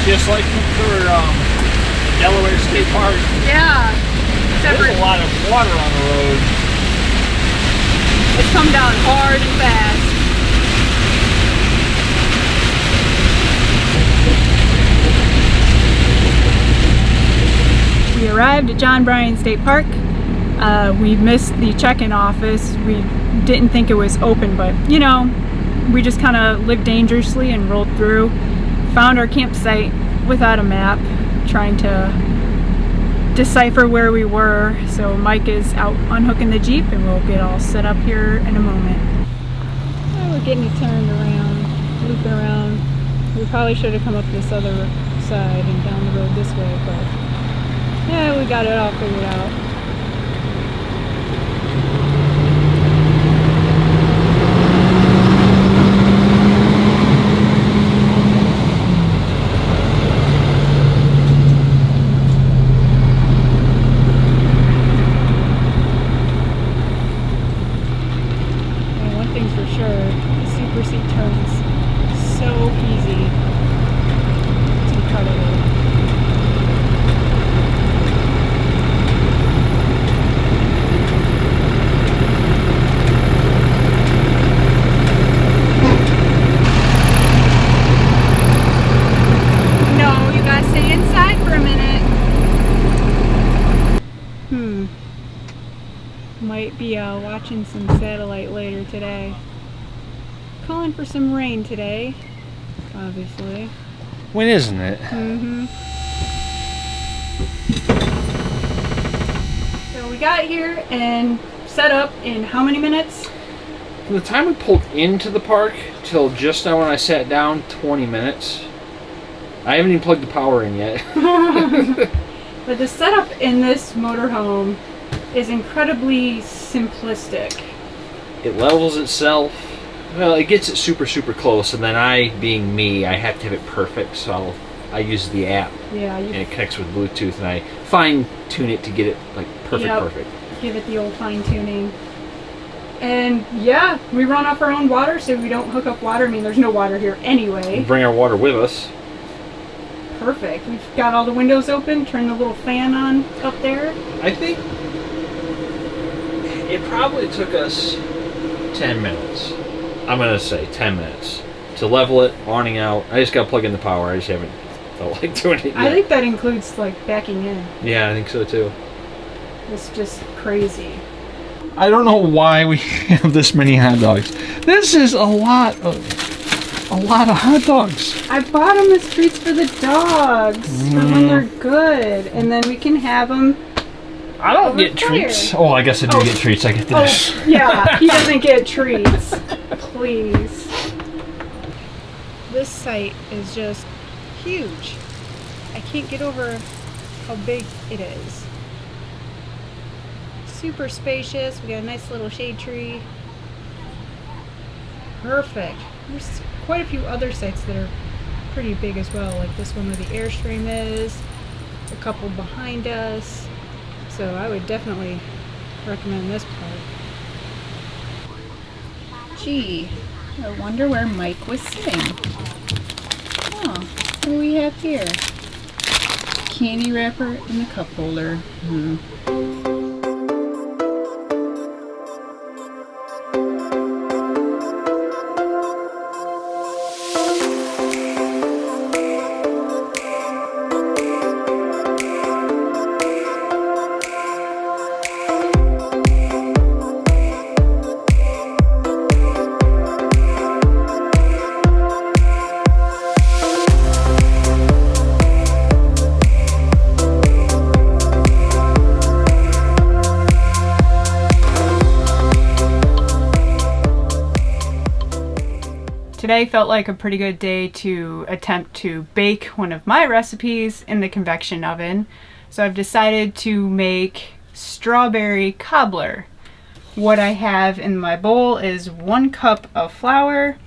Just like for Delaware State Park. Yeah. There's a lot of water on the road. It's come down hard and fast. We arrived at John Bryan State Park. We missed the check-in office. We didn't think it was open, but you know, we just kind of lived dangerously and rolled through. Found our campsite without a map, trying to decipher where we were. So Mike is out unhooking the Jeep and we'll get all set up here in a moment. Oh, we're getting it turned around, looping around. We probably should have come up this other side and down the road this way, but yeah, we got it all figured out. Might be watching some satellite later today. Calling for some rain today, obviously. When isn't it? Mm-hmm. So we got here and set up in how many minutes? From the time we pulled into the park till just now when I sat down, 20 minutes. I haven't even plugged the power in yet. But the setup in this motorhome is incredibly simplistic. It levels itself. Well, it gets it super close, and then I, being me, I have to have it perfect, so I use the app. Yeah. And it connects with Bluetooth, and I fine tune it to get it like perfect. Give it the old fine tuning. And yeah, we run off our own water, so we don't hook up water. I mean, there's no water here anyway. We bring our water with us. Perfect. We've got all the windows open, turn the little fan on up there. I think it probably took us 10 minutes. I'm going to say 10 minutes to level it, awning out. I just got to plug in the power. I just haven't felt like doing it yet. I think that includes like backing in. Yeah, I think so too. It's just crazy. I don't know why we have this many hot dogs. This is a lot of hot dogs. I bought them as treats for the dogs for when they're good, and then we can have them. I don't get treats. Oh, I guess I do get treats. I get this. Oh, yeah, he doesn't get treats. Please. This site is just huge. I can't get over how big it is. Super spacious. We got a nice little shade tree. Perfect. There's quite a few other sites that are pretty big as well, like this one where the Airstream is. There's a couple behind us. So I would definitely recommend this park. Gee, I wonder where Mike was sitting. Oh, what do we have here? Candy wrapper and the cup holder. Today felt like a pretty good day to attempt to bake one of my recipes in the convection oven. So I've decided to make strawberry cobbler. What I have in my bowl is 1 cup of flour,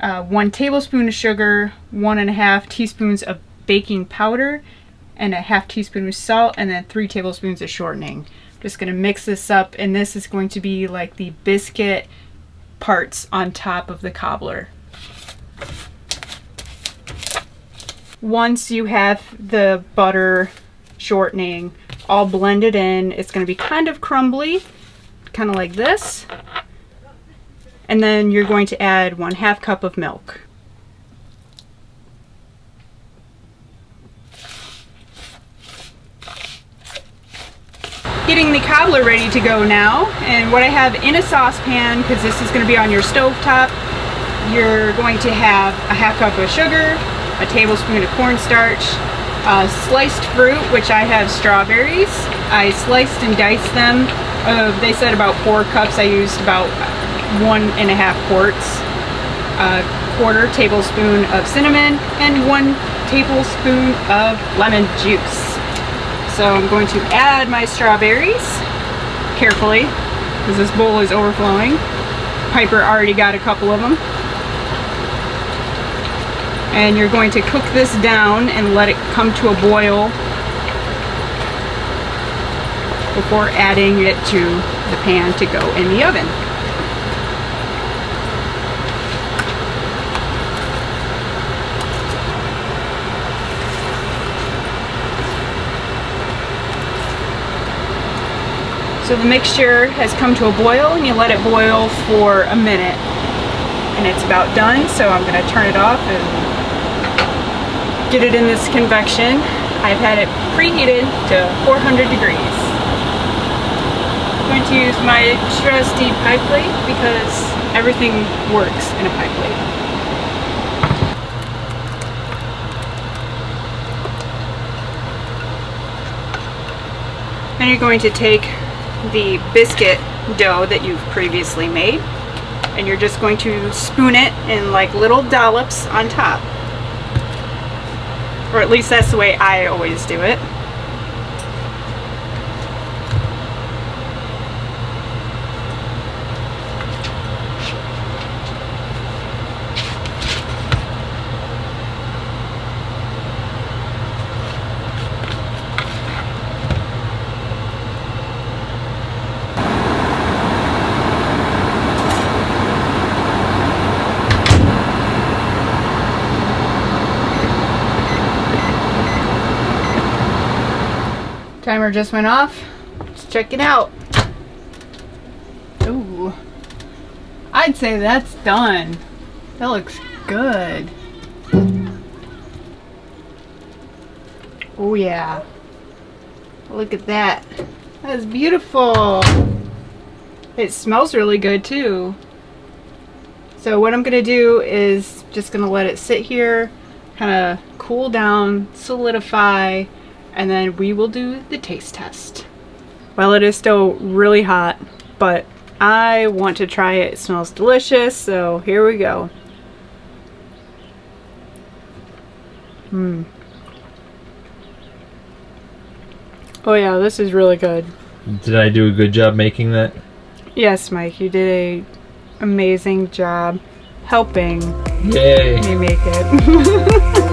1 tablespoon of sugar, 1.5 teaspoons of baking powder, and a 1/2 teaspoon of salt, and then 3 tablespoons of shortening. I'm just gonna mix this up, and this is going to be like the biscuit parts on top of the cobbler. Once you have the butter shortening all blended in, it's going to be kind of crumbly, kind of like this. And then you're going to add 1/2 cup of milk. Getting the cobbler ready to go now, and what I have in a saucepan, because this is going to be on your stove top, you're going to have 1/2 cup of sugar, a tablespoon of cornstarch, sliced fruit, which I have strawberries. I sliced and diced them. They said about 4 cups. I used about 1.5 quarts. A 1/4 tablespoon of cinnamon and 1 tablespoon of lemon juice. So I'm going to add my strawberries carefully because this bowl is overflowing. Piper already got a couple of them. And you're going to cook this down and let it come to a boil before adding it to the pan to go in the oven. So the mixture has come to a boil, and you let it boil for a minute. And it's about done, so I'm going to turn it off and get it in this convection. I've had it preheated to 400 degrees. I'm going to use my trusty pie plate because everything works in a pie plate. Then you're going to take the biscuit dough that you've previously made, and you're just going to spoon it in like little dollops on top. Or at least that's the way I always do it. Timer just went off. Let's check it out. Ooh. I'd say that's done. That looks good. Oh yeah. Look at that. That's beautiful. It smells really good too. So what I'm gonna do is just gonna let it sit here, kind of cool down, solidify, and then we will do the taste test. Well, it is still really hot, but I want to try it. It smells delicious, so here we go. Oh yeah, this is really good. Did I do a good job making that? Yes, Mike, you did an amazing job helping me make it.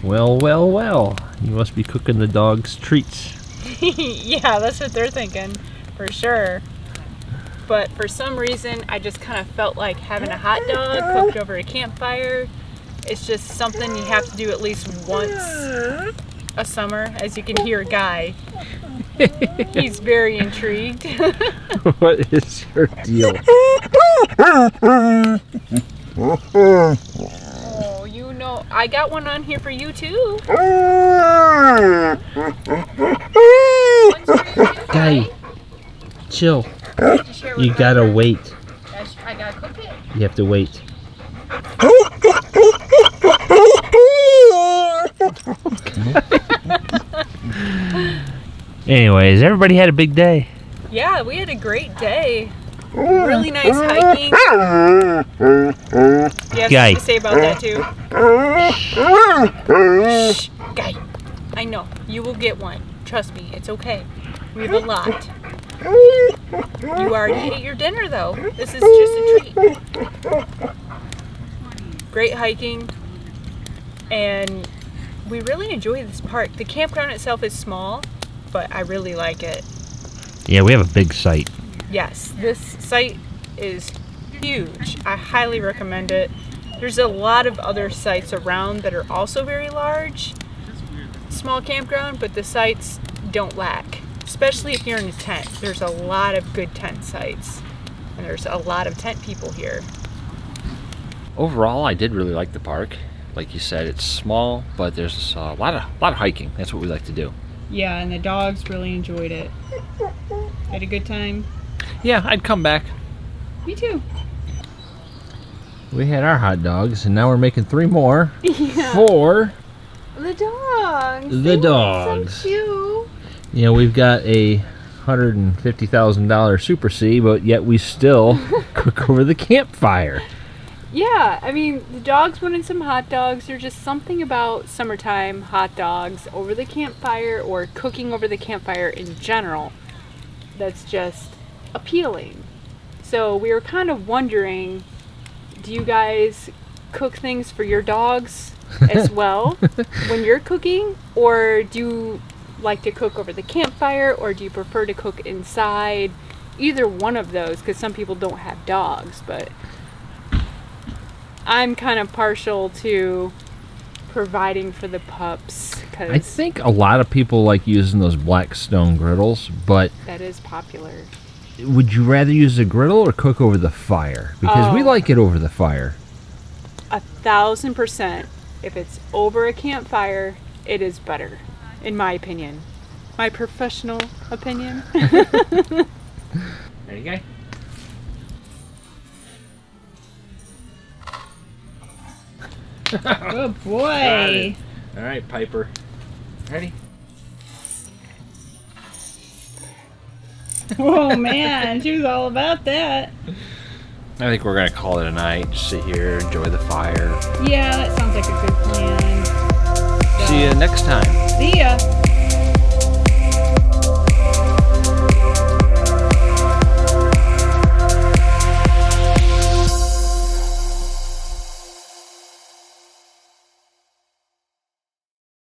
Well, well, well. You must be cooking the dogs treats. Yeah, that's what they're thinking, for sure. But for some reason, I just kind of felt like having a hot dog cooked over a campfire. It's just something you have to do at least once a summer. As you can hear, Guy, he's very intrigued. What is your deal? Oh, you know, I got one on here for you too. Guy, chill. You gotta wait. I gotta cook it. You have to wait. Anyways, everybody had a big day. Yeah, we had a great day. Really nice hiking. You have Guy. something to say about that too? Shh, Guy. I know. You will get one. Trust me, it's okay. We have a lot. You already ate your dinner though. This is just a treat. great hiking, and we really enjoy this park. The campground itself is small, but I really like it. Yeah, we have a big site. Yes, this site is huge. I highly recommend it. There's a lot of other sites around that are also very large, small campground, but the sites don't lack, especially if you're in a tent. There's a lot of good tent sites, and there's a lot of tent people here. Overall, I did really like the park. Like you said, it's small, but there's a lot of hiking. That's what we like to do. Yeah, and the dogs really enjoyed it. Had a good time. Yeah, I'd come back. Me too. We had our hot dogs, and now we're making 3 more Yeah. for The dogs. the They look dogs. so cute. You know, we've got a $150,000 Super C, but yet we still cook over the campfire. Yeah, I mean, the dogs wanted some hot dogs. There's just something about summertime hot dogs over the campfire, or cooking over the campfire in general, that's just appealing. So we were kind of wondering, do you guys cook things for your dogs as well when you're cooking? Or do you like to cook over the campfire, or do you prefer to cook inside? Either one of those, because some people don't have dogs, but I'm kind of partial to providing for the pups. Cause I think a lot of people like using those black stone griddles, but that is popular. would you rather use a griddle or cook over the fire? Because we Oh. like it over the fire. 1,000%. If it's over a campfire, it is better, in my opinion. My professional opinion. There you go. Good boy. All right, Piper. Ready? Oh man, she was all about that. I think we're gonna call it a night. Just sit here, enjoy the fire. Yeah, that sounds like a good plan. See you next time. See ya.